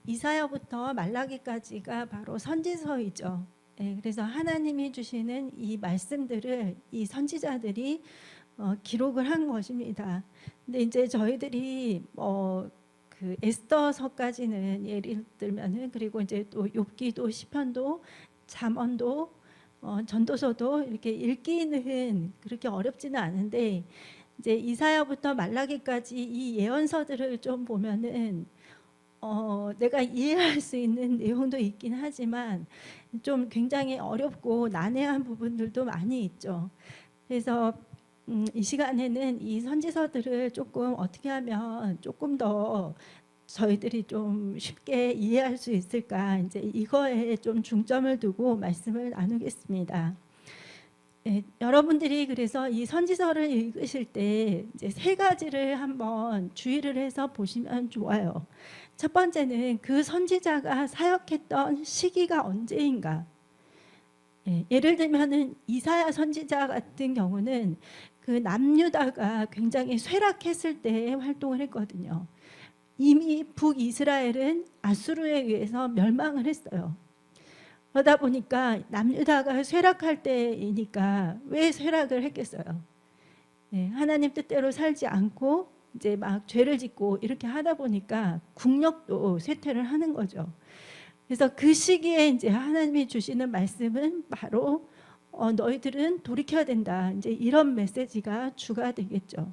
이사야부터 말라기까지가 바로 선지서이죠. 그래서 하나님이 주시는 이 말씀들을 이 선지자들이 기록을 한 것입니다. 근데 이제 저희들이 그 에스더서까지는 예를 들면은, 그리고 이제 또 욥기도 시편도 잠언도 전도서도 이렇게 읽기는 그렇게 어렵지는 않은데, 이제 이사야부터 말라기까지 이 예언서들을 좀 보면은 내가 이해할 수 있는 내용도 있긴 하지만 좀 굉장히 어렵고 난해한 부분들도 많이 있죠. 그래서 이 시간에는 이 선지서들을 조금 어떻게 하면 조금 더 저희들이 좀 쉽게 이해할 수 있을까, 이제 이거에 좀 중점을 두고 말씀을 나누겠습니다. 여러분들이 그래서 이 선지서를 읽으실 때 이제 세 가지를 한번 주의를 해서 보시면 좋아요. 첫 번째는 그 선지자가 사역했던 시기가 언제인가. 예를 들면은 이사야 선지자 같은 경우는 그 남유다가 굉장히 쇠락했을 때 활동을 했거든요. 이미 북이스라엘은 아수르에 의해서 멸망을 했어요. 그러다 보니까 남유다가 쇠락할 때이니까 왜 쇠락을 했겠어요? 하나님 뜻대로 살지 않고 이제 막 죄를 짓고 이렇게 하다 보니까 국력도 쇠퇴를 하는 거죠. 그래서 그 시기에 이제 하나님이 주시는 말씀은 바로 너희들은 돌이켜야 된다, 이제 이런 메시지가 주가 되겠죠.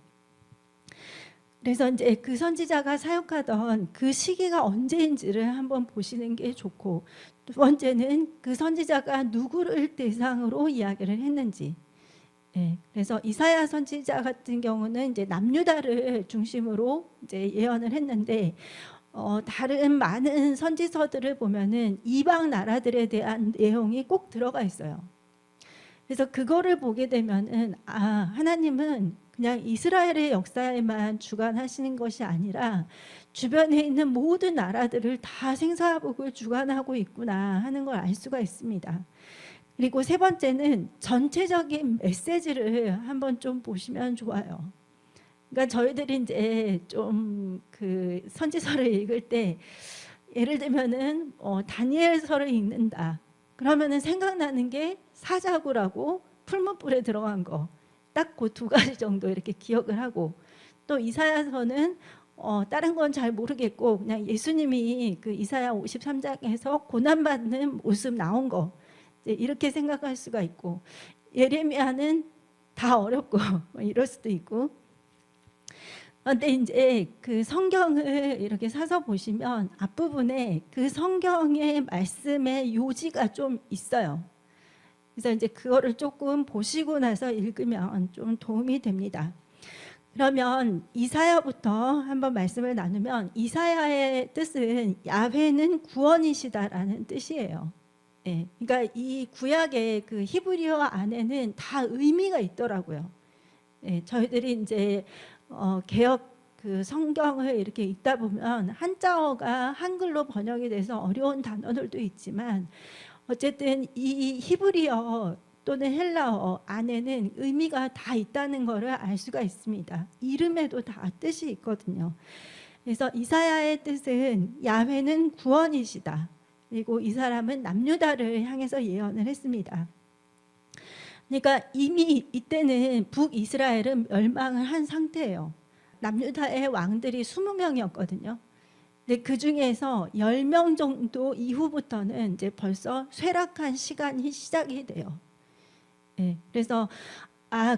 그래서 이제 그 선지자가 사역하던 그 시기가 언제인지를 한번 보시는 게 좋고, 두 번째는 그 선지자가 누구를 대상으로 이야기를 했는지. 그래서 이사야 선지자 같은 경우는 이제 남유다를 중심으로 이제 예언을 했는데, 다른 많은 선지서들을 보면은 이방 나라들에 대한 내용이 꼭 들어가 있어요. 그래서 그거를 보게 되면은 하나님은 그냥 이스라엘의 역사에만 주관하시는 것이 아니라 주변에 있는 모든 나라들을 다 생사복을 주관하고 있구나 하는 걸 알 수가 있습니다. 그리고 세 번째는 전체적인 메시지를 한번 좀 보시면 좋아요. 그러니까 저희들이 이제 좀 그 선지서를 읽을 때, 예를 들면은 다니엘서를 읽는다. 그러면은 생각나는 게 사자굴하고 풀무불에 들어간 거, 딱 그 두 가지 정도 이렇게 기억을 하고, 또 이사야서는 다른 건 잘 모르겠고 그냥 예수님이 그 이사야 53장에서 고난받는 모습 나온 거, 이렇게 생각할 수가 있고, 예레미야는 다 어렵고 뭐 이럴 수도 있고. 근데 이제 그 성경을 이렇게 사서 보시면 앞부분에 그 성경의 말씀의 요지가 좀 있어요. 그래서 이제 그거를 조금 보시고 나서 읽으면 좀 도움이 됩니다. 그러면 이사야부터 한번 말씀을 나누면, 이사야의 뜻은 야훼는 구원이시다라는 뜻이에요. 그러니까 이 구약의 그 히브리어 안에는 다 의미가 있더라고요. 저희들이 이제 개역 그 성경을 이렇게 읽다 보면 한자어가 한글로 번역이 돼서 어려운 단어들도 있지만, 어쨌든 이 히브리어 또는 헬라어 안에는 의미가 다 있다는 것을 알 수가 있습니다. 이름에도 다 뜻이 있거든요. 그래서 이사야의 뜻은 야훼는 구원이시다. 그리고 이 사람은 남유다를 향해서 예언을 했습니다. 그러니까 이미 이때는 북이스라엘은 멸망을 한 상태예요. 남유다의 왕들이 20명이었거든요. 근데 그 중에서 10명 정도 이후부터는 이제 벌써 쇠락한 시간이 시작이 돼요. 그래서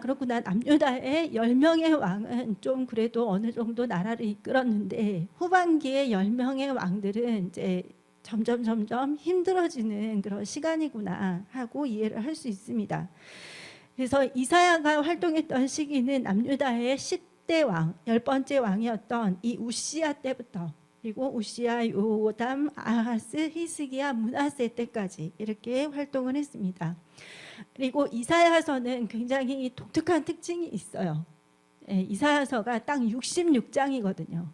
그렇구나, 남유다의 10명의 왕은 좀 그래도 어느 정도 나라를 이끌었는데 후반기에 10명의 왕들은 이제 점점 힘들어지는 그런 시간이구나 하고 이해를 할 수 있습니다. 그래서 이사야가 활동했던 시기는 남유다의 10대 왕, 10번째 왕이었던 이 우시야 때부터, 그리고 우시야, 요담, 아하스, 히스기야, 므낫세 때까지 이렇게 활동을 했습니다. 그리고 이사야서는 굉장히 독특한 특징이 있어요. 이사야서가 딱 66장이거든요.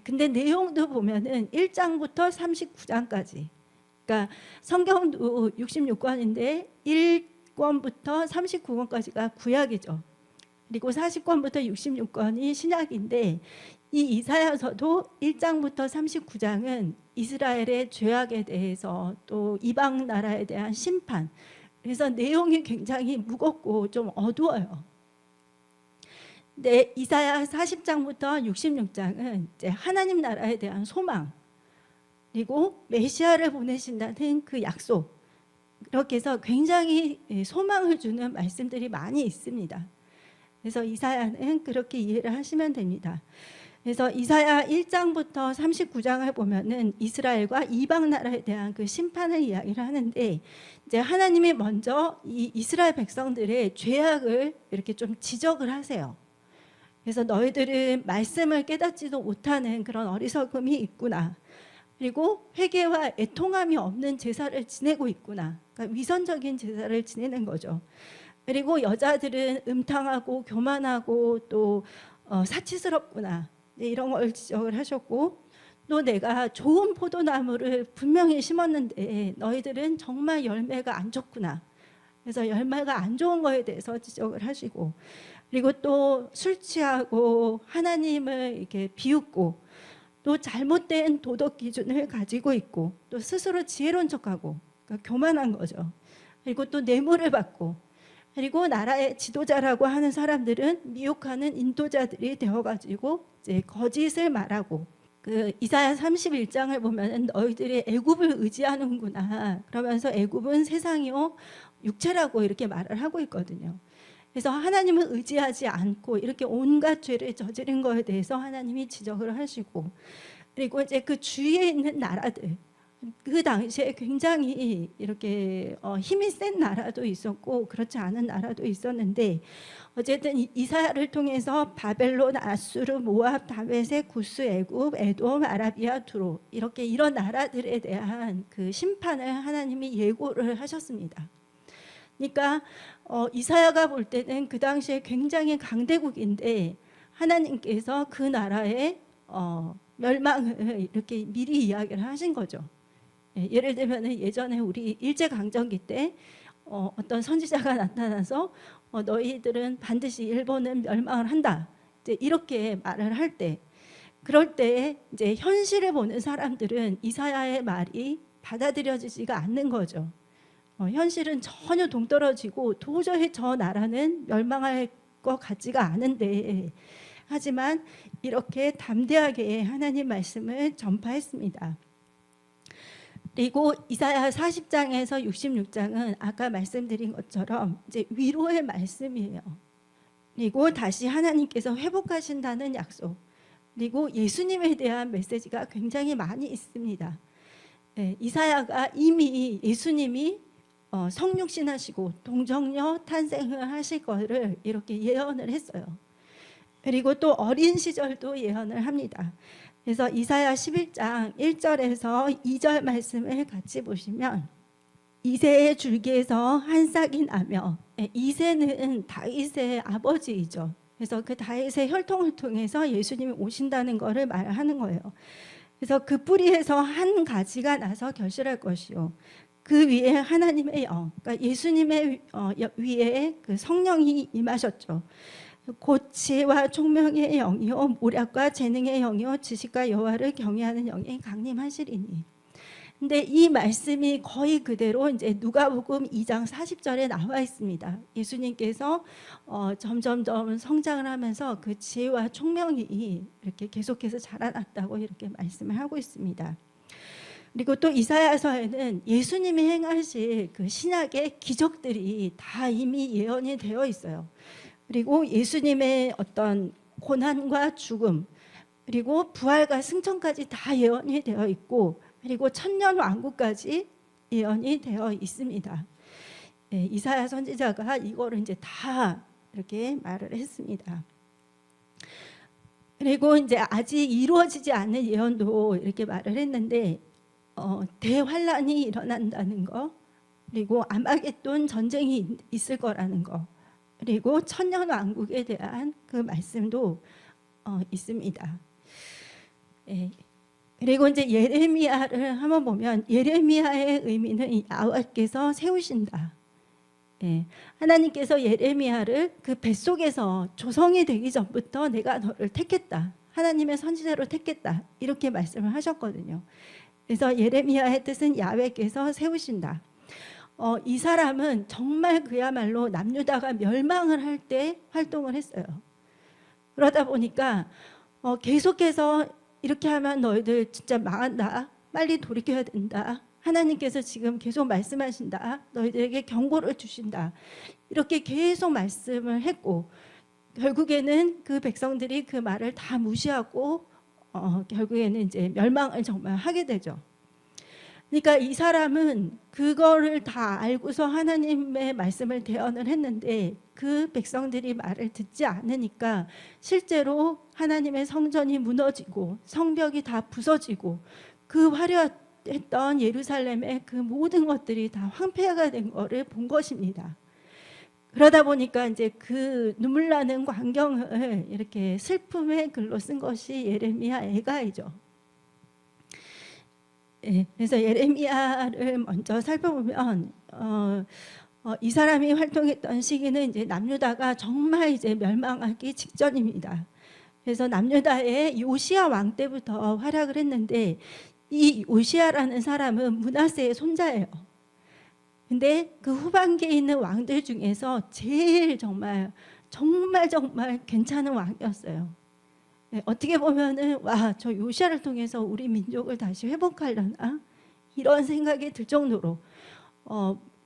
근데 내용도 보면은 1장부터 39장까지, 그러니까 성경도 66권인데 1권부터 39권까지가 구약이죠. 그리고 40권부터 66권이 신약인데 이 이사야서도 1장부터 39장은 이스라엘의 죄악에 대해서 또 이방 나라에 대한 심판, 그래서 내용이 굉장히 무겁고 좀 어두워요. 근데 이사야 40장부터 66장은 이제 하나님 나라에 대한 소망, 그리고 메시아를 보내신다는 그 약속, 그렇게 해서 굉장히 소망을 주는 말씀들이 많이 있습니다. 그래서 이사야는 그렇게 이해를 하시면 됩니다. 그래서 이사야 1장부터 39장을 보면은 이스라엘과 이방 나라에 대한 그 심판을 이야기를 하는데, 이제 하나님이 먼저 이 이스라엘 백성들의 죄악을 이렇게 좀 지적을 하세요. 그래서 너희들은 말씀을 깨닫지도 못하는 그런 어리석음이 있구나. 그리고 회개와 애통함이 없는 제사를 지내고 있구나. 그러니까 위선적인 제사를 지내는 거죠. 그리고 여자들은 음탕하고 교만하고 또 사치스럽구나. 이런 걸 지적을 하셨고, 또 내가 좋은 포도나무를 분명히 심었는데 너희들은 정말 열매가 안 좋구나. 그래서 열매가 안 좋은 거에 대해서 지적을 하시고, 그리고 또 술 취하고 하나님을 이렇게 비웃고, 또 잘못된 도덕 기준을 가지고 있고, 또 스스로 지혜로운 척하고, 그러니까 교만한 거죠. 그리고 또 뇌물을 받고, 그리고 나라의 지도자라고 하는 사람들은 미혹하는 인도자들이 되어가지고 이제 거짓을 말하고, 그 이사야 31장을 보면 너희들이 애굽을 의지하는구나 그러면서 애굽은 세상이요 육체라고 이렇게 말을 하고 있거든요. 그래서 하나님을 의지하지 않고 이렇게 온갖 죄를 저지른 거에 대해서 하나님이 지적을 하시고, 그리고 이제 그 주위에 있는 나라들, 그 당시에 굉장히 이렇게 힘이 센 나라도 있었고 그렇지 않은 나라도 있었는데, 어쨌든 이사야를 통해서 바벨론, 아수르, 모압, 다메섹, 구스, 애굽, 에돔, 아라비아, 두로, 이렇게 이런 나라들에 대한 그 심판을 하나님이 예고를 하셨습니다. 그러니까 이사야가 볼 때는 그 당시에 굉장히 강대국인데 하나님께서 그 나라의 멸망을 이렇게 미리 이야기를 하신 거죠. 예를 들면 예전에 우리 일제강점기 때 어떤 선지자가 나타나서 너희들은 반드시 일본은 멸망을 한다, 이제 이렇게 말을 할 때, 그럴 때 이제 현실을 보는 사람들은 이사야의 말이 받아들여지지가 않는 거죠. 현실은 전혀 동떨어지고 도저히 저 나라는 멸망할 것 같지가 않은데, 하지만 이렇게 담대하게 하나님 말씀을 전파했습니다. 그리고 이사야 40장에서 66장은 아까 말씀드린 것처럼 이제 위로의 말씀이에요. 그리고 다시 하나님께서 회복하신다는 약속, 그리고 예수님에 대한 메시지가 굉장히 많이 있습니다. 이사야가 이미 예수님이 성육신하시고 동정녀 탄생을 하실 거를 이렇게 예언을 했어요. 그리고 또 어린 시절도 예언을 합니다. 그래서 이사야 11장 1절에서 2절 말씀을 같이 보시면, 이새의 줄기에서 한 싹이 나며, 이새는 다윗의 아버지이죠. 그래서 그 다윗의 혈통을 통해서 예수님이 오신다는 것을 말하는 거예요. 그래서 그 뿌리에서 한 가지가 나서 결실할 것이요, 그 위에 하나님의 영, 그러니까 예수님의 위에 그 성령이 임하셨죠. 곧 지혜와 총명의 영이요 모략과 재능의 영이요 지식과 여호와를 경외하는 영이 강림하시리니. 근데 이 말씀이 거의 그대로 이제 누가복음 2장 40절에 나와 있습니다. 예수님께서 점점점 성장을 하면서 그 지혜와 총명이 이렇게 계속해서 자라났다고 이렇게 말씀을 하고 있습니다. 그리고 또 이사야서에는 예수님이 행하실 그 신약의 기적들이 다 이미 예언이 되어 있어요. 그리고 예수님의 어떤 고난과 죽음, 그리고 부활과 승천까지 다 예언이 되어 있고, 그리고 천년 왕국까지 예언이 되어 있습니다. 이사야 선지자가 이거를 이제 다 이렇게 말을 했습니다. 그리고 이제 아직 이루어지지 않은 예언도 이렇게 말을 했는데, 대환란이 일어난다는 거, 그리고 아마겟돈 전쟁이 있을 거라는 거, 그리고 천년 왕국에 대한 그 말씀도 있습니다. 그리고 이제 예레미야를 한번 보면, 예레미야의 의미는 여호와께서 세우신다. 하나님께서 예레미야를 그 뱃속에서 조성이 되기 전부터 내가 너를 택했다. 하나님의 선지자로 택했다. 이렇게 말씀을 하셨거든요. 그래서 예레미야의 뜻은 야훼께서 세우신다. 이 사람은 정말 그야말로 남유다가 멸망을 할 때 활동을 했어요. 그러다 보니까 계속해서 이렇게 하면 너희들 진짜 망한다. 빨리 돌이켜야 된다. 하나님께서 지금 계속 말씀하신다. 너희들에게 경고를 주신다. 이렇게 계속 말씀을 했고 결국에는 그 백성들이 그 말을 다 무시하고 결국에는 이제 멸망을 정말 하게 되죠. 그러니까 이 사람은 그거를 다 알고서 하나님의 말씀을 대언을 했는데 그 백성들이 말을 듣지 않으니까 실제로 하나님의 성전이 무너지고 성벽이 다 부서지고 그 화려했던 예루살렘의 그 모든 것들이 다 황폐화가 된 거를 본 것입니다. 그러다 보니까 이제 그 눈물 나는 광경을 이렇게 슬픔의 글로 쓴 것이 예레미야 애가이죠. 그래서 예레미야를 먼저 살펴보면 이 사람이 활동했던 시기는 이제 남유다가 정말 이제 멸망하기 직전입니다. 그래서 남유다의 요시야 왕 때부터 활약을 했는데 이 요시야라는 사람은 므낫세의 손자예요. 근데 그 후반기에 있는 왕들 중에서 제일 정말 괜찮은 왕이었어요. 어떻게 보면은 와, 저 요시야를 통해서 우리 민족을 다시 회복하려나 이런 생각이 들 정도로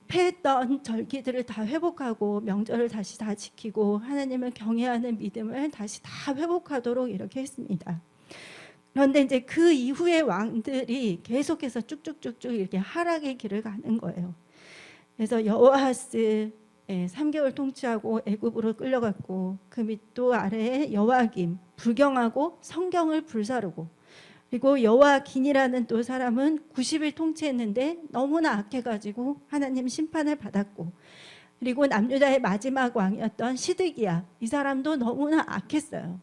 패했던 절기들을 다 회복하고 명절을 다시 다 지키고 하나님을 경외하는 믿음을 다시 다 회복하도록 이렇게 했습니다. 그런데 이제 그 이후의 왕들이 계속해서 쭉쭉쭉쭉 이렇게 하락의 길을 가는 거예요. 그래서 여호아하스 3개월 통치하고 애굽으로 끌려갔고 그 밑도 아래에 여호야김 불경하고 성경을 불사르고 그리고 여호야긴이라는 또 사람은 90일 통치했는데 너무나 악해가지고 하나님 심판을 받았고 그리고 남유다의 마지막 왕이었던 시드기야 이 사람도 너무나 악했어요.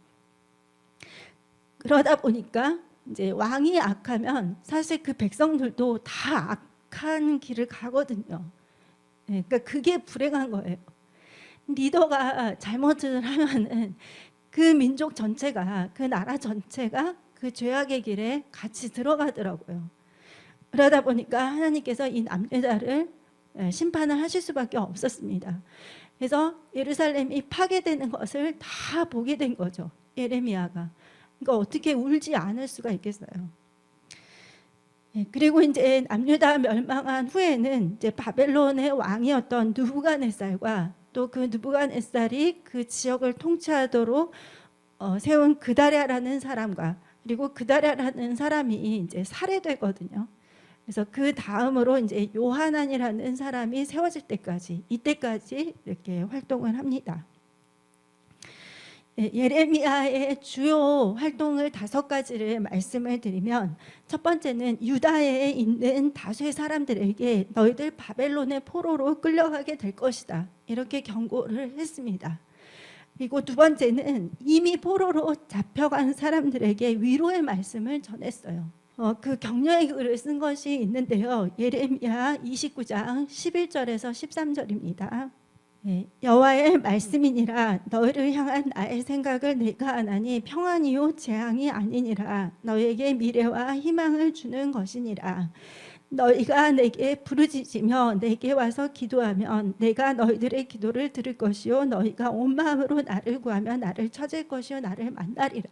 그러다 보니까 이제 왕이 악하면 사실 그 백성들도 다 악한 길을 가거든요. 그러니까 그게 불행한 거예요. 리더가 잘못을 하면은 그 민족 전체가 그 나라 전체가 그 죄악의 길에 같이 들어가더라고요. 그러다 보니까 하나님께서 이 남유다를 심판을 하실 수밖에 없었습니다. 그래서 예루살렘이 파괴되는 것을 다 보게 된 거죠. 예레미야가. 그러니까 어떻게 울지 않을 수가 있겠어요. 그리고 이제 남유다 멸망한 후에는 이제 바벨론의 왕이었던 느부갓네살과 또 그 느부갓네살이 그 지역을 통치하도록 세운 그다랴라는 사람과 그리고 그다랴라는 사람이 이제 살해되거든요. 그래서 그 다음으로 이제 요하난이라는 사람이 세워질 때까지 이때까지 이렇게 활동을 합니다. 예레미야의 주요 활동을 5가지를 말씀을 드리면 첫 번째는 유다에 있는 다수의 사람들에게 너희들 바벨론의 포로로 끌려가게 될 것이다 이렇게 경고를 했습니다. 그리고 두 번째는 이미 포로로 잡혀간 사람들에게 위로의 말씀을 전했어요. 그 격려의 글을 쓴 것이 있는데요. 예레미야 29장 11절에서 13절입니다. 여호와의 말씀이니라 너희를 향한 나의 생각을 내가 아나니 평안이요 재앙이 아니니라 너희에게 미래와 희망을 주는 것이니라 너희가 내게 부르짖으며 내게 와서 기도하면 내가 너희들의 기도를 들을 것이요 너희가 온 마음으로 나를 구하면 나를 찾을 것이요 나를 만나리라.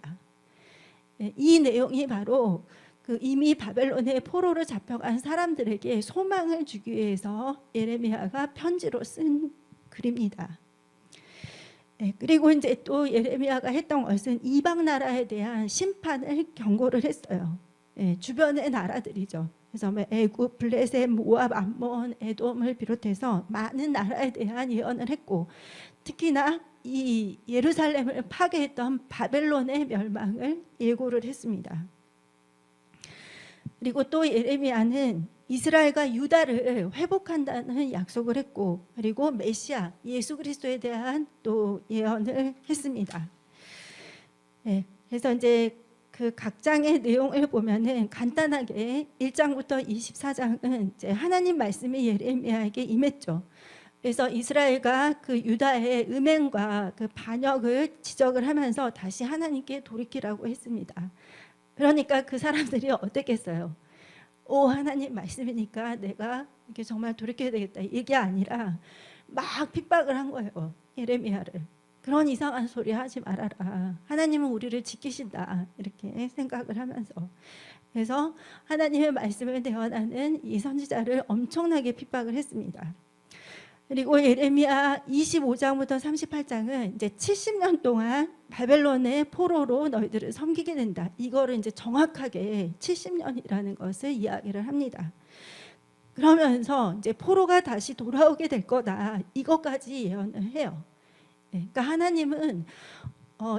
이 내용이 바로 그 이미 바벨론의 포로로 잡혀간 사람들에게 소망을 주기 위해서 예레미야가 편지로 쓴 글입니다. 그리고 이제 또 예레미야가 했던 것은 이방 나라에 대한 심판을 경고를 했어요. 주변의 나라들이죠. 그래서 애굽, 블레셋, 모압, 암몬, 에돔을 비롯해서 많은 나라에 대한 예언을 했고 특히나 이 예루살렘을 파괴했던 바벨론의 멸망을 예고를 했습니다. 그리고 또 예레미야는 이스라엘과 유다를 회복한다는 약속을 했고 그리고 메시아 예수 그리스도에 대한 또 예언을 했습니다. 그래서 이제 그 각 장의 내용을 보면은 간단하게 1장부터 24장은 이제 하나님 말씀이 예레미야에게 임했죠. 그래서 이스라엘과 그 유다의 음행과 그 반역을 지적을 하면서 다시 하나님께 돌이키라고 했습니다. 그러니까 그 사람들이 어땠겠어요? 오, 하나님 말씀이니까 내가 이게 정말 돌이켜야 되겠다, 이게 아니라 막 핍박을 한 거예요, 예레미야를. 그런 이상한 소리 하지 말아라, 하나님은 우리를 지키신다, 이렇게 생각을 하면서. 그래서 하나님의 말씀을 대언하는 이 선지자를 엄청나게 핍박을 했습니다. 그리고 예레미야 25장부터 38장은 이제 70년 동안 바벨론의 포로로 너희들을 섬기게 된다, 이거를 이제 정확하게 70년이라는 것을 이야기를 합니다. 그러면서 이제 포로가 다시 돌아오게 될 거다, 이것까지 예언을 해요. 그러니까 하나님은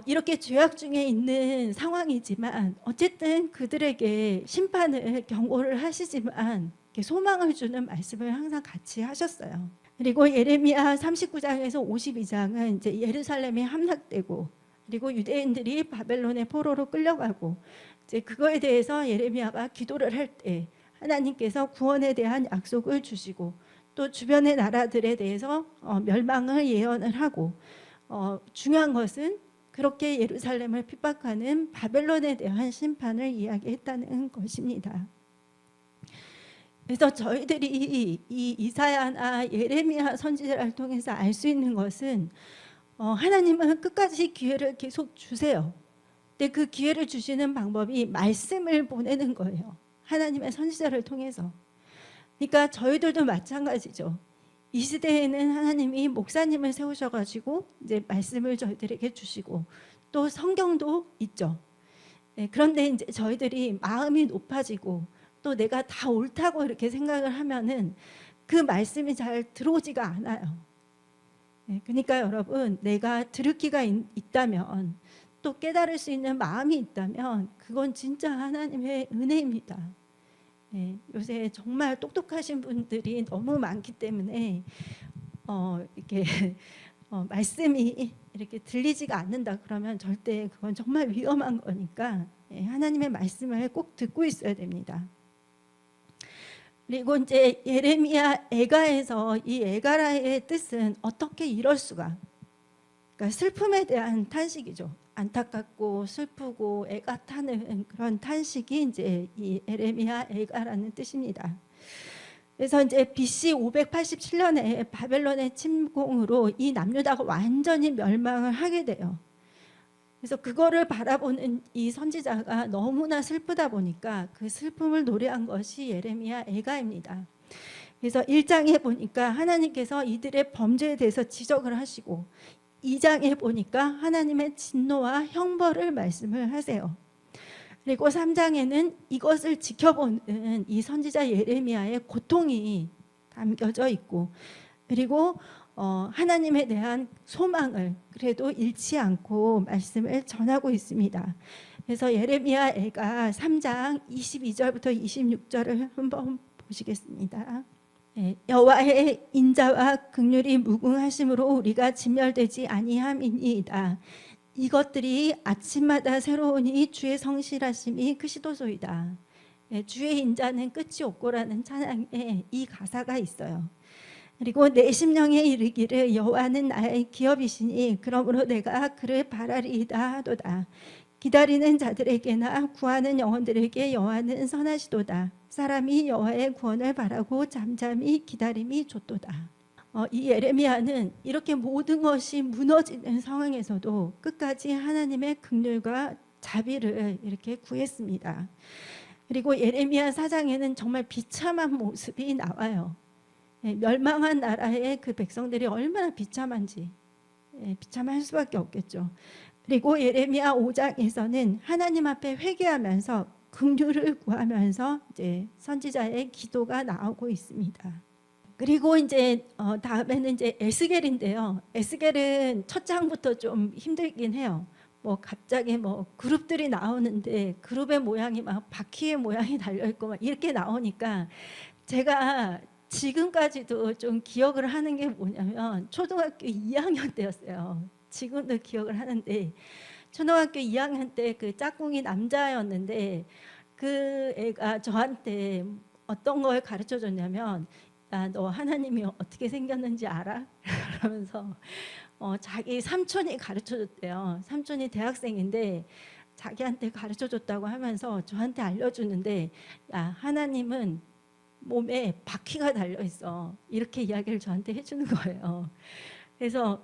이렇게 죄악 중에 있는 상황이지만 어쨌든 그들에게 심판을 경고를 하시지만 소망을 주는 말씀을 항상 같이 하셨어요. 그리고 예레미야 39장에서 52장은 이제 예루살렘이 함락되고, 그리고 유대인들이 바벨론의 포로로 끌려가고, 이제 그거에 대해서 예레미야가 기도를 할 때 하나님께서 구원에 대한 약속을 주시고, 또 주변의 나라들에 대해서 멸망을 예언을 하고, 중요한 것은 그렇게 예루살렘을 핍박하는 바벨론에 대한 심판을 이야기했다는 것입니다. 그래서 저희들이 이 이사야나 예레미야 선지자를 통해서 알 수 있는 것은 하나님은 끝까지 기회를 계속 주세요. 근데 그 기회를 주시는 방법이 말씀을 보내는 거예요, 하나님의 선지자를 통해서. 그러니까 저희들도 마찬가지죠. 이 시대에는 하나님이 목사님을 세우셔가지고 이제 말씀을 저희들에게 주시고, 또 성경도 있죠. 그런데 이제 저희들이 마음이 높아지고 또 내가 다 옳다고 이렇게 생각을 하면은 그 말씀이 잘 들어오지가 않아요. 그러니까 여러분, 내가 들을 기가 있다면, 또 깨달을 수 있는 마음이 있다면 그건 진짜 하나님의 은혜입니다. 요새 정말 똑똑하신 분들이 너무 많기 때문에 이렇게 말씀이 이렇게 들리지가 않는다 그러면 절대 그건 정말 위험한 거니까 하나님의 말씀을 꼭 듣고 있어야 됩니다. 그리고 이제 예레미야 애가에서 이 애가라의 뜻은 어떻게 이럴 수가, 그러니까 슬픔에 대한 탄식이죠. 안타깝고 슬프고 애가 타는 그런 탄식이 이제 이 예레미야 애가라는 뜻입니다. 그래서 이제 BC 587년에 바벨론의 침공으로 이 남유다가 완전히 멸망을 하게 돼요. 그래서 그거를 바라보는 이 선지자가 너무나 슬프다 보니까 그 슬픔을 노래한 것이 예레미야 애가입니다. 그래서 1장에 보니까 하나님께서 이들의 범죄에 대해서 지적을 하시고, 2장에 보니까 하나님의 진노와 형벌을 말씀을 하세요. 그리고 3장에는 이것을 지켜보는 이 선지자 예레미야의 고통이 담겨져 있고, 그리고 하나님에 대한 소망을 그래도 잃지 않고 말씀을 전하고 있습니다. 그래서 예레미야 애가 3장 22절부터 26절을 한번 보시겠습니다. 여호와의 인자와 긍휼이 무궁하심으로 우리가 진멸되지 아니함이니이다. 이것들이 아침마다 새로우니 주의 성실하심이 크시도소이다. 주의 인자는 끝이 없고라는 찬양에 이 가사가 있어요. 그리고 내 심령에 이르기를 여호와는 나의 기업이시니 그러므로 내가 그를 바라리이다 하도다. 기다리는 자들에게나 구하는 영혼들에게 여호와는 선하시도다. 사람이 여호와의 구원을 바라고 잠잠히 기다림이 좋도다. 이 예레미야는 이렇게 모든 것이 무너지는 상황에서도 끝까지 하나님의 긍휼과 자비를 이렇게 구했습니다. 그리고 예레미야 4장에는 정말 비참한 모습이 나와요. 멸망한 나라의 그 백성들이 얼마나 비참한지, 비참할 수밖에 없겠죠. 그리고 예레미야 5장에서는 하나님 앞에 회개하면서 긍휼을 구하면서 이제 선지자의 기도가 나오고 있습니다. 그리고 이제 다음에는 이제 에스겔인데요. 에스겔은 첫 장부터 좀 힘들긴 해요. 뭐 갑자기 뭐 그룹들이 나오는데 그룹의 모양이 막 바퀴의 모양이 달려 있고 막 이렇게 나오니까 제가 지금까지도 좀 기억을 하는 게 뭐냐면 초등학교 2학년 때였어요. 지금도 기억을 하는데 초등학교 2학년 때 그 짝꿍이 남자였는데 그 애가 저한테 어떤 걸 가르쳐 줬냐면 야, 너 하나님이 어떻게 생겼는지 알아? 그러면서 자기 삼촌이 가르쳐줬대요. 삼촌이 대학생인데 자기한테 가르쳐줬다고 하면서 저한테 알려주는데, 야, 하나님은 몸에 바퀴가 달려 있어. 이렇게 이야기를 저한테 해주는 거예요. 그래서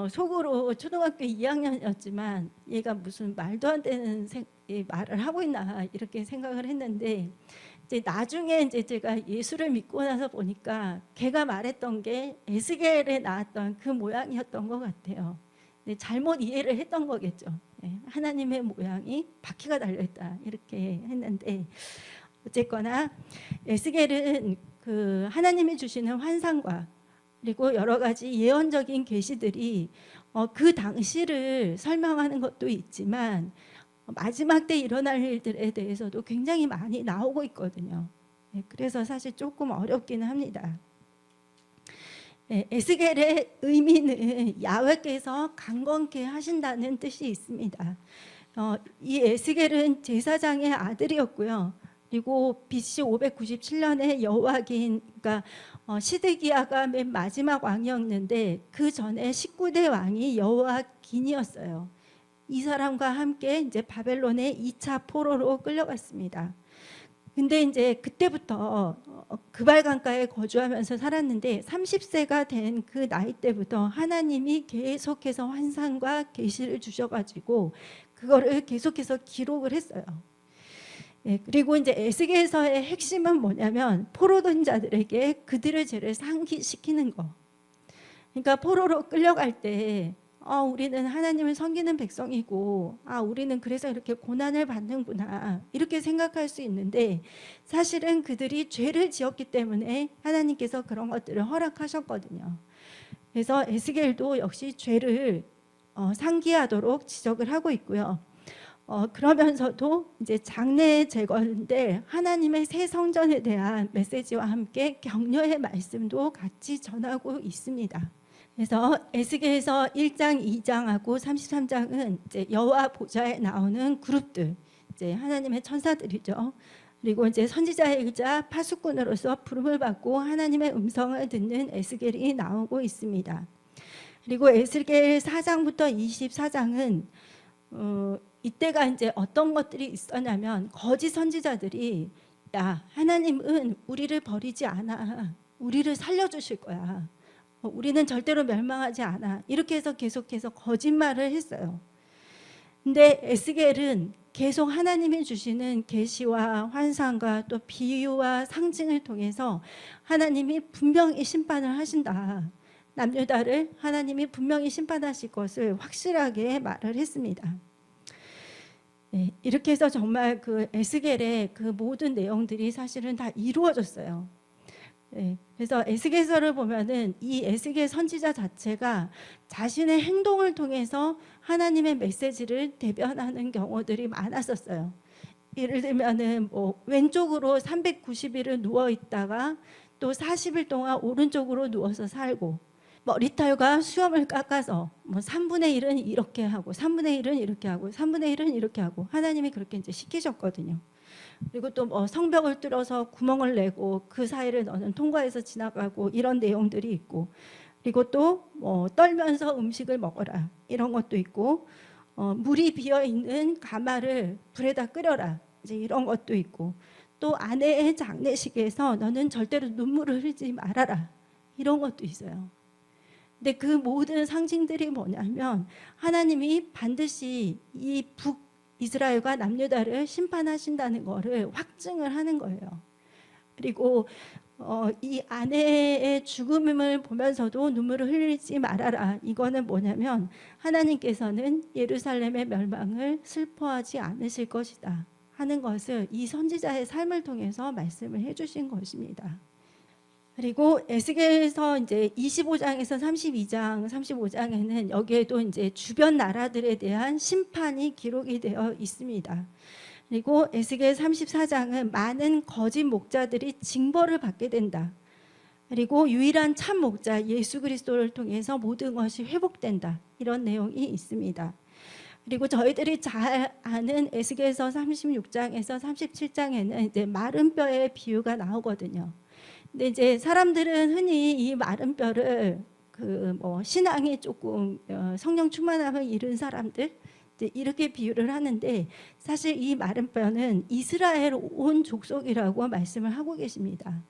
속으로 초등학교 2학년이었지만 얘가 무슨 말도 안 되는 말을 하고 있나 이렇게 생각을 했는데, 이제 나중에 이제 제가 예수를 믿고 나서 보니까 걔가 말했던 게 에스겔에 나왔던 그 모양이었던 것 같아요. 잘못 이해를 했던 거겠죠. 하나님의 모양이 바퀴가 달려있다 이렇게 했는데, 어쨌거나 에스겔은 그 하나님이 주시는 환상과 그리고 여러 가지 예언적인 계시들이 그 당시를 설명하는 것도 있지만 마지막 때 일어날 일들에 대해서도 굉장히 많이 나오고 있거든요. 그래서 사실 조금 어렵기는 합니다. 에스겔의 의미는 야훼께서 강건케 하신다는 뜻이 있습니다. 이 에스겔은 제사장의 아들이었고요. 그리고 BC 597년에 여호와긴, 그러니까 시드기야가 맨 마지막 왕이었는데 그 전에 19대 왕이 여호와긴이었어요. 이 사람과 함께 이제 바벨론의 2차 포로로 끌려갔습니다. 근데 이제 그때부터 그발 강가에 거주하면서 살았는데 30세가 된 그 나이 때부터 하나님이 계속해서 환상과 계시를 주셔가지고 그거를 계속해서 기록을 했어요. 그리고 이제 에스겔서의 핵심은 뭐냐면 포로된 자들에게 그들의 죄를 상기시키는 거. 그러니까 포로로 끌려갈 때 우리는 하나님을 섬기는 백성이고 우리는 그래서 이렇게 고난을 받는구나 이렇게 생각할 수 있는데, 사실은 그들이 죄를 지었기 때문에 하나님께서 그런 것들을 허락하셨거든요. 그래서 에스겔도 역시 죄를 상기하도록 지적을 하고 있고요. 그러면서도 이제 장래 제거인데 하나님의 새 성전에 대한 메시지와 함께 격려의 말씀도 같이 전하고 있습니다. 그래서 에스겔서 1장, 2장하고 33장은 이제 여호와 보좌에 나오는 그룹들, 이제 하나님의 천사들이죠. 그리고 이제 선지자이자 파수꾼으로서 부름을 받고 하나님의 음성을 듣는 에스겔이 나오고 있습니다. 그리고 에스겔 4장부터 24장은 이때가 이제 어떤 것들이 있었냐면 거짓 선지자들이 야, 하나님은 우리를 버리지 않아. 우리를 살려주실 거야. 우리는 절대로 멸망하지 않아. 이렇게 해서 계속해서 거짓말을 했어요. 근데 에스겔은 계속 하나님이 주시는 계시와 환상과 또 비유와 상징을 통해서 하나님이 분명히 심판을 하신다. 남유다를 하나님이 분명히 심판하실 것을 확실하게 말을 했습니다. 이렇게 해서 정말 그 에스겔의 그 모든 내용들이 사실은 다 이루어졌어요. 그래서 에스겔서를 보면은 이 에스겔 선지자 자체가 자신의 행동을 통해서 하나님의 메시지를 대변하는 경우들이 많았었어요. 예를 들면은 뭐 왼쪽으로 390일을 누워 있다가 또 40일 동안 오른쪽으로 누워서 살고, 머리털과 수염을 깎아서 뭐 3분의 1은 이렇게 하고 3분의 1은 이렇게 하고 3분의 1은 이렇게 하고 하나님이 그렇게 이제 시키셨거든요. 그리고 또 뭐 성벽을 뚫어서 구멍을 내고 그 사이를 너는 통과해서 지나가고 이런 내용들이 있고, 그리고 또 뭐 떨면서 음식을 먹어라 이런 것도 있고, 물이 비어 있는 가마를 불에다 끓여라 이제 이런 것도 있고, 또 아내의 장례식에서 너는 절대로 눈물을 흘리지 말아라 이런 것도 있어요. 근데 그 모든 상징들이 뭐냐면 하나님이 반드시 이 북이스라엘과 남유다를 심판하신다는 것을 확증을 하는 거예요. 그리고 이 아내의 죽음을 보면서도 눈물을 흘리지 말아라. 이거는 뭐냐면 하나님께서는 예루살렘의 멸망을 슬퍼하지 않으실 것이다 하는 것을 이 선지자의 삶을 통해서 말씀을 해주신 것입니다. 그리고 에스겔서 이제 25장에서 32장, 35장에는 여기에도 이제 주변 나라들에 대한 심판이 기록이 되어 있습니다. 그리고 에스겔 34장은 많은 거짓 목자들이 징벌을 받게 된다. 그리고 유일한 참 목자 예수 그리스도를 통해서 모든 것이 회복된다. 이런 내용이 있습니다. 그리고 저희들이 잘 아는 에스겔서 36장에서 37장에는 이제 마른 뼈의 비유가 나오거든요. 근데 이제 사람들은 흔히 이 마른 뼈를 신앙이 조금 성령 충만함을 잃은 사람들 이제 이렇게 비유를 하는데, 사실 이 마른 뼈는 이스라엘 온 족속이라고 말씀을 하고 계십니다.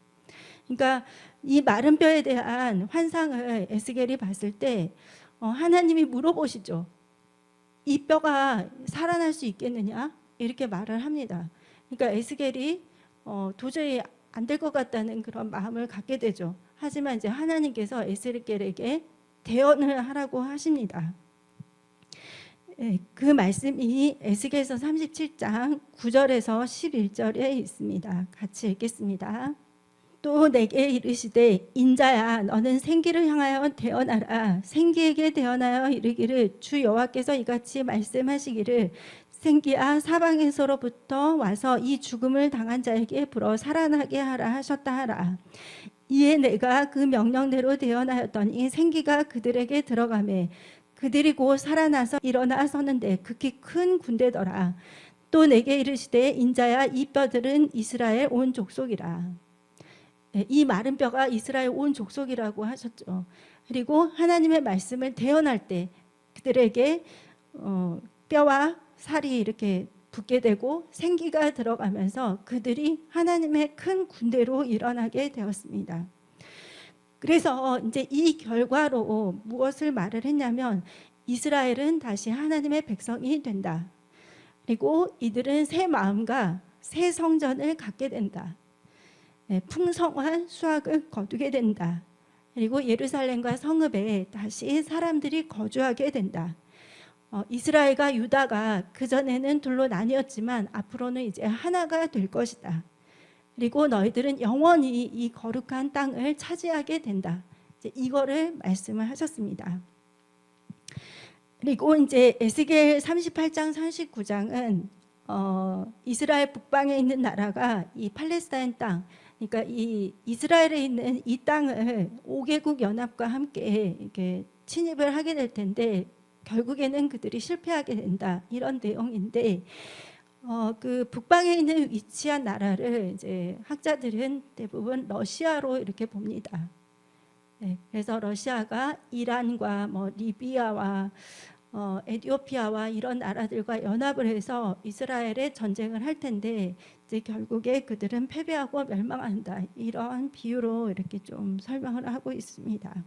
그러니까 이 마른 뼈에 대한 환상을 에스겔이 봤을 때 하나님이 물어보시죠. 이 뼈가 살아날 수 있겠느냐? 이렇게 말을 합니다. 그러니까 에스겔이 도저히 안 될 것 같다는 그런 마음을 갖게 되죠. 하지만 이제 하나님께서 에스겔에게 대언을 하라고 하십니다. 그 말씀이 에스겔서 37장 9절에서 11절에 있습니다. 같이 읽겠습니다. 또 내게 이르시되 인자야 너는 생기를 향하여 대언하라. 생기에게 대언하여 이르기를 주 여호와께서 이같이 말씀하시기를 생기야 사방에서로부터 와서 이 죽음을 당한 자에게 불어 살아나게 하라 하셨다 하라. 이에 내가 그 명령대로 대언하였더니 생기가 그들에게 들어가매 그들이 곧 살아나서 일어나 서는데 극히 큰 군대더라. 또 내게 이르시되 인자야 이 뼈들은 이스라엘 온 족속이라. 이 마른 뼈가 이스라엘 온 족속이라고 하셨죠. 그리고 하나님의 말씀을 대언할 때 그들에게 뼈와 살이 이렇게 붙게 되고 생기가 들어가면서 그들이 하나님의 큰 군대로 일어나게 되었습니다. 그래서 이제 이 결과로 무엇을 말을 했냐면 이스라엘은 다시 하나님의 백성이 된다. 그리고 이들은 새 마음과 새 성전을 갖게 된다. 풍성한 수확을 거두게 된다. 그리고 예루살렘과 성읍에 다시 사람들이 거주하게 된다. 이스라엘과 유다가 그전에는 둘로 나뉘었지만 앞으로는 이제 하나가 될 것이다. 그리고 너희들은 영원히 이 거룩한 땅을 차지하게 된다. 이제 이거를 말씀을 하셨습니다. 그리고 이제 에스겔 38장 39장은 이스라엘 북방에 있는 나라가 이 팔레스타인 땅, 그러니까 이 이스라엘에 있는 이 땅을 5개국 연합과 함께 이렇게 침입을 하게 될 텐데 결국에는 그들이 실패하게 된다, 이런 내용인데 그 북방에 있는 위치한 나라를 이제 학자들은 대부분 러시아로 이렇게 봅니다. 그래서 러시아가 이란과 리비아와 에티오피아와 이런 나라들과 연합을 해서 이스라엘에 전쟁을 할 텐데 이제 결국에 그들은 패배하고 멸망한다, 이런 비유로 이렇게 좀 설명을 하고 있습니다.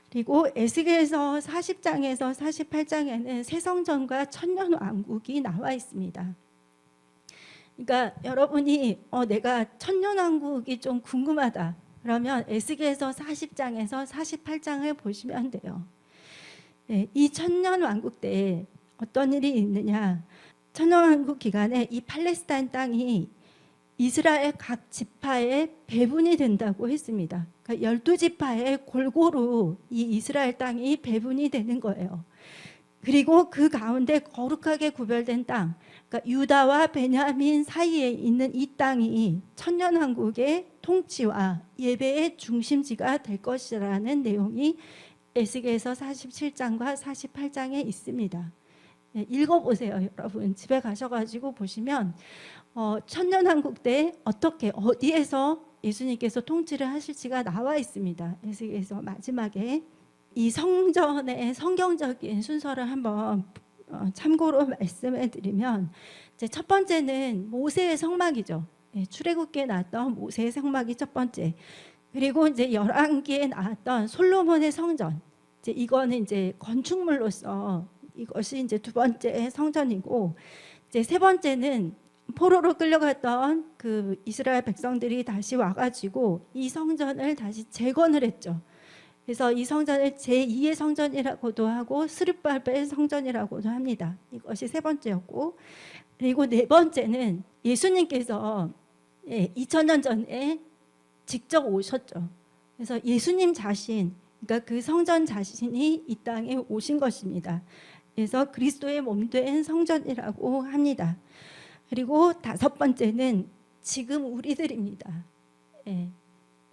그리고 에스겔서 40장에서 48장에는 새 성전과 천년 왕국이 나와 있습니다. 그러니까 여러분이 내가 천년 왕국이 좀 궁금하다 그러면 에스겔서 40장에서 48장을 보시면 돼요. 이 천년 왕국 때 어떤 일이 있느냐, 천년 왕국 기간에 이 팔레스타인 땅이 이스라엘 각 지파에 배분이 된다고 했습니다. 그러니까 12지파에 골고루 이 이스라엘 땅이 배분이 되는 거예요. 그리고 그 가운데 거룩하게 구별된 땅, 그러니까 유다와 베냐민 사이에 있는 이 땅이 천년왕국의 통치와 예배의 중심지가 될 것이라는 내용이 에스겔서 47장과 48장에 있습니다. 읽어보세요. 여러분 집에 가셔가지고 보시면 천년왕국 때 어떻게 어디에서 예수님께서 통치를 하실지가 나와 있습니다. 에스겔서 마지막에 이 성전의 성경적인 순서를 한번 참고로 말씀해 드리면, 이제 첫 번째는 모세의 성막이죠. 출애굽기에 나왔던 모세의 성막이 첫 번째. 그리고 이제 열왕기에 나왔던 솔로몬의 성전. 이제 이거는 이제 건축물로서 이것이 이제 두 번째 성전이고, 이제 세 번째는 포로로 끌려갔던 그 이스라엘 백성들이 다시 와가지고 이 성전을 다시 재건을 했죠. 그래서 이 성전을 제2의 성전이라고도 하고 스룹바벨 성전이라고도 합니다. 이것이 세 번째였고, 그리고 네 번째는 예수님께서 2000년 전에 직접 오셨죠. 그래서 예수님 자신, 그러니까 그 성전 자신이 이 땅에 오신 것입니다. 그래서 그리스도의 몸된 성전이라고 합니다. 그리고 다섯 번째는 지금 우리들입니다.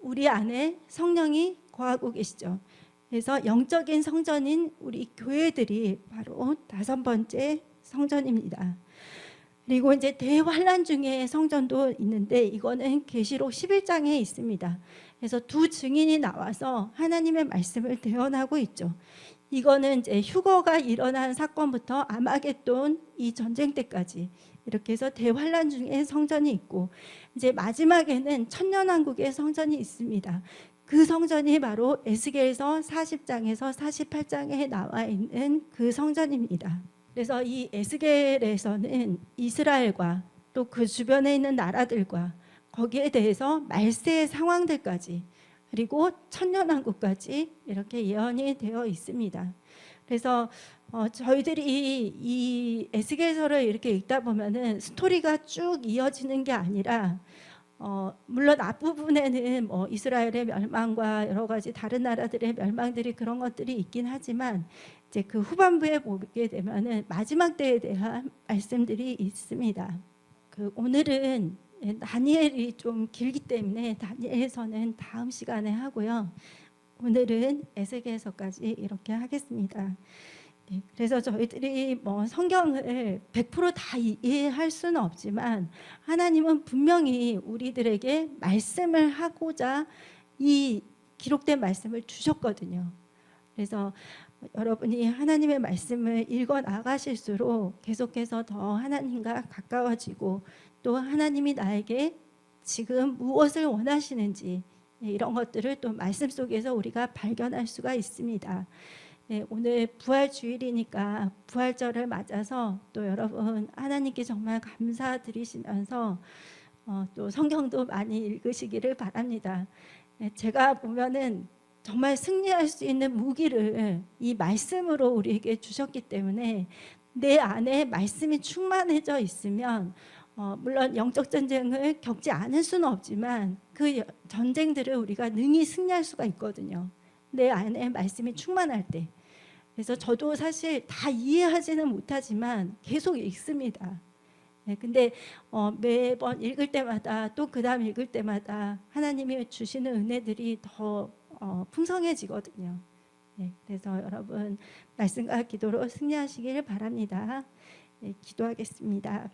우리 안에 성령이 거하고 계시죠. 그래서 영적인 성전인 우리 교회들이 바로 다섯 번째 성전입니다. 그리고 이제 대환란 중에 성전도 있는데 이거는 계시록 11장에 있습니다. 그래서 두 증인이 나와서 하나님의 말씀을 대언하고 있죠. 이거는 이제 휴거가 일어난 사건부터 아마겟돈 이 전쟁 때까지 이렇게 해서 대환란 중에 성전이 있고, 이제 마지막에는 천년왕국의 성전이 있습니다. 그 성전이 바로 에스겔서 40장에서 48장에 나와 있는 그 성전입니다. 그래서 이 에스겔에서는 이스라엘과 또 그 주변에 있는 나라들과 거기에 대해서 말세의 상황들까지, 그리고 천년왕국까지 이렇게 예언이 되어 있습니다. 그래서 저희들이 이 에스겔서를 이렇게 읽다 보면은 스토리가 쭉 이어지는 게 아니라, 물론 앞부분에는 뭐 이스라엘의 멸망과 여러 가지 다른 나라들의 멸망들이 그런 것들이 있긴 하지만, 이제 그 후반부에 보게 되면은 마지막 때에 대한 말씀들이 있습니다. 오늘은 다니엘이 좀 길기 때문에 다니엘서는 다음 시간에 하고요. 오늘은 에스겔서까지 이렇게 하겠습니다. 그래서 저희들이 뭐 성경을 100%다 이해할 수는 없지만 하나님은 분명히 우리들에게 말씀을 하고자 이 기록된 말씀을 주셨거든요. 그래서 여러분이 하나님의 말씀을 읽어 나가실수록 계속해서 더 하나님과 가까워지고, 또 하나님이 나에게 지금 무엇을 원하시는지 이런 것들을 또 말씀 속에서 우리가 발견할 수가 있습니다. 오늘 부활주일이니까 부활절을 맞아서 또 여러분 하나님께 정말 감사드리시면서 또 성경도 많이 읽으시기를 바랍니다. 제가 보면은 정말 승리할 수 있는 무기를 이 말씀으로 우리에게 주셨기 때문에 내 안에 말씀이 충만해져 있으면 물론 영적 전쟁을 겪지 않을 수는 없지만 그 전쟁들을 우리가 능히 승리할 수가 있거든요. 내 안에 말씀이 충만할 때. 그래서 저도 사실 다 이해하지는 못하지만 계속 읽습니다. 근데 매번 읽을 때마다 또 그 다음 읽을 때마다 하나님이 주시는 은혜들이 더 풍성해지거든요. 그래서 여러분 말씀과 기도로 승리하시길 바랍니다. 기도하겠습니다.